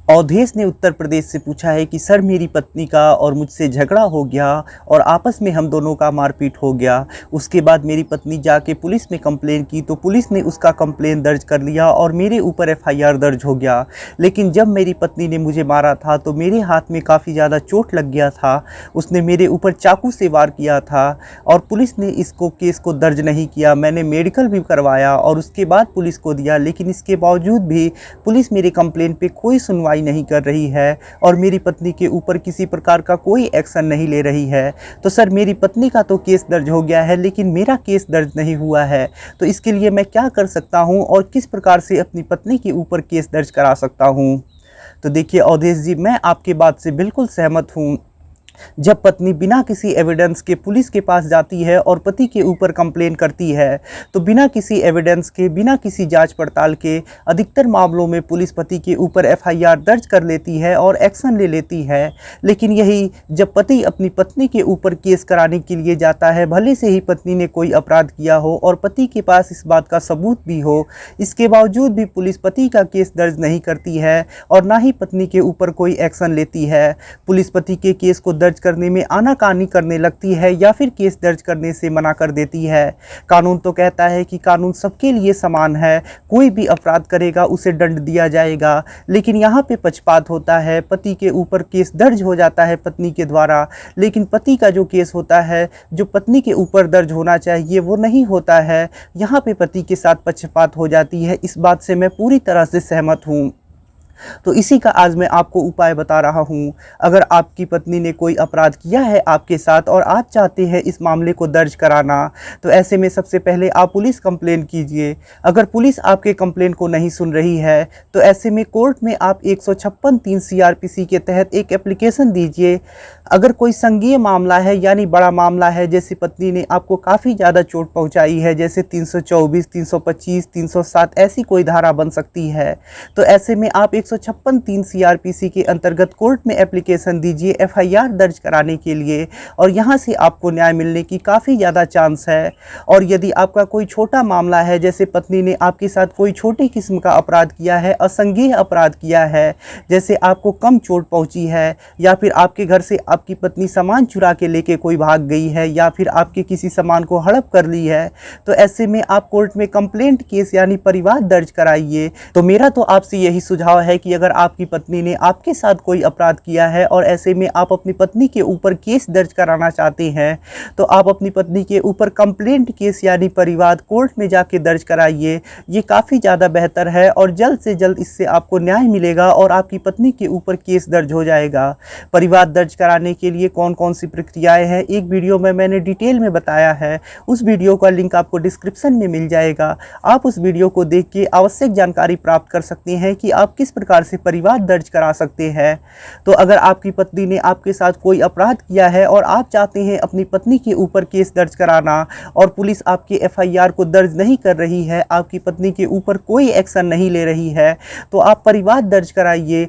अवधेश ने उत्तर प्रदेश से पूछा है कि सर मेरी पत्नी का और मुझसे झगड़ा हो गया और आपस में हम दोनों का मारपीट हो गया। उसके बाद मेरी पत्नी जाके पुलिस में कंप्लेन की तो पुलिस ने उसका कंप्लेन दर्ज कर लिया और मेरे ऊपर एफआईआर दर्ज हो गया। लेकिन जब मेरी पत्नी ने मुझे मारा था तो मेरे हाथ में काफ़ी ज़्यादा चोट लग गया था। उसने मेरे ऊपर चाकू से वार किया था और पुलिस ने इसको केस को दर्ज नहीं किया। मैंने मेडिकल भी करवाया और उसके बाद पुलिस को दिया, लेकिन इसके बावजूद भी पुलिस मेरे कंप्लेन पे कोई सुनवाई नहीं कर रही है और मेरी पत्नी के ऊपर किसी प्रकार का कोई एक्शन नहीं ले रही है। तो सर मेरी पत्नी का तो केस दर्ज हो गया है लेकिन मेरा केस दर्ज नहीं हुआ है, तो इसके लिए मैं क्या कर सकता हूं और किस प्रकार से अपनी पत्नी के ऊपर केस दर्ज करा सकता हूं। तो देखिए अवधेश जी, मैं आपके बात से बिल्कुल सहमत हूं। जब पत्नी बिना किसी एविडेंस के पुलिस के पास जाती है और पति के ऊपर कंप्लेन करती है तो बिना किसी एविडेंस के, बिना किसी जांच पड़ताल के अधिकतर मामलों में पुलिस पति के ऊपर एफआईआर दर्ज कर लेती है और एक्शन ले लेती है। लेकिन यही जब पति अपनी पत्नी के ऊपर केस कराने के लिए जाता है, भले से ही पत्नी ने कोई अपराध किया हो और पति के पास इस बात का सबूत भी हो, इसके बावजूद भी पुलिस पति का केस दर्ज नहीं करती है और ना ही पत्नी के ऊपर कोई एक्शन लेती है। पुलिस पति के केस को दर्ज करने में आनाकानी करने लगती है या फिर केस दर्ज करने से मना कर देती है। कानून तो कहता है कि कानून सबके लिए समान है, कोई भी अपराध करेगा उसे दंड दिया जाएगा, लेकिन यहाँ पे पक्षपात होता है। पति के ऊपर केस दर्ज हो जाता है पत्नी के द्वारा, लेकिन पति का जो केस होता है, जो पत्नी के ऊपर दर्ज होना चाहिए, वो नहीं होता है। यहाँ पे पति के साथ पक्षपात हो जाती है। इस बात से मैं पूरी तरह से सहमत हूँ। तो इसी का आज मैं आपको उपाय बता रहा हूँ। अगर आपकी पत्नी ने कोई अपराध किया है आपके साथ और आप चाहते हैं इस मामले को दर्ज कराना, तो ऐसे में सबसे पहले आप पुलिस कंप्लेन कीजिए। अगर पुलिस आपके कंप्लेन को नहीं सुन रही है तो ऐसे में कोर्ट में आप 156(3) सीआरपीसी के तहत एक एप्लीकेशन दीजिए। अगर कोई संज्ञेय मामला है यानी बड़ा मामला है, जैसे पत्नी ने आपको काफ़ी ज़्यादा चोट पहुँचाई है, जैसे 324, 325, 307 ऐसी कोई धारा बन सकती है, तो ऐसे में आप 156(3) सीआरपीसी के अंतर्गत कोर्ट में एप्लीकेशन दीजिए एफआईआर दर्ज कराने के लिए, और यहाँ से आपको न्याय मिलने की काफ़ी ज़्यादा चांस है। और यदि आपका कोई छोटा मामला है, जैसे पत्नी ने आपके साथ कोई छोटी किस्म का अपराध किया है, असंज्ञेय अपराध किया है, जैसे आपको कम चोट पहुँची है या फिर आपके घर से आपकी पत्नी सामान चुरा के लेके कोई भाग गई है या फिर आपके किसी सामान को हड़प कर ली है, तो ऐसे में आप कोर्ट में कंप्लेंट केस यानी परिवाद दर्ज कराइए। तो मेरा तो आपसे यही सुझाव है कि अगर आपकी पत्नी ने आपके साथ कोई अपराध किया है और ऐसे में आप अपनी पत्नी के ऊपर केस दर्ज कराना चाहते हैं, तो आप अपनी पत्नी के ऊपर कंप्लेंट केस यानी परिवाद कोर्ट में जाके दर्ज कराइए। ये काफ़ी ज़्यादा बेहतर है और जल्द से जल्द इससे आपको न्याय मिलेगा और आपकी पत्नी के ऊपर केस दर्ज हो जाएगा। परिवाद दर्ज कराने के लिए कौन कौन सी प्रक्रियाएं हैं, एक वीडियो में मैंने डिटेल में बताया है। उस वीडियो का लिंक आपको डिस्क्रिप्शन में मिल जाएगा। आप उस वीडियो को देख के आवश्यक जानकारी प्राप्त कर सकते हैं कि आप किस प्रकार से परिवाद दर्ज करा सकते हैं। तो अगर आपकी पत्नी ने आपके साथ कोई अपराध किया है और आप चाहते हैं अपनी पत्नी के ऊपर केस दर्ज कराना और पुलिस आपके एफआईआर को दर्ज नहीं कर रही है, आपकी पत्नी के ऊपर कोई एक्शन नहीं ले रही है, तो आप परिवाद दर्ज कराइए।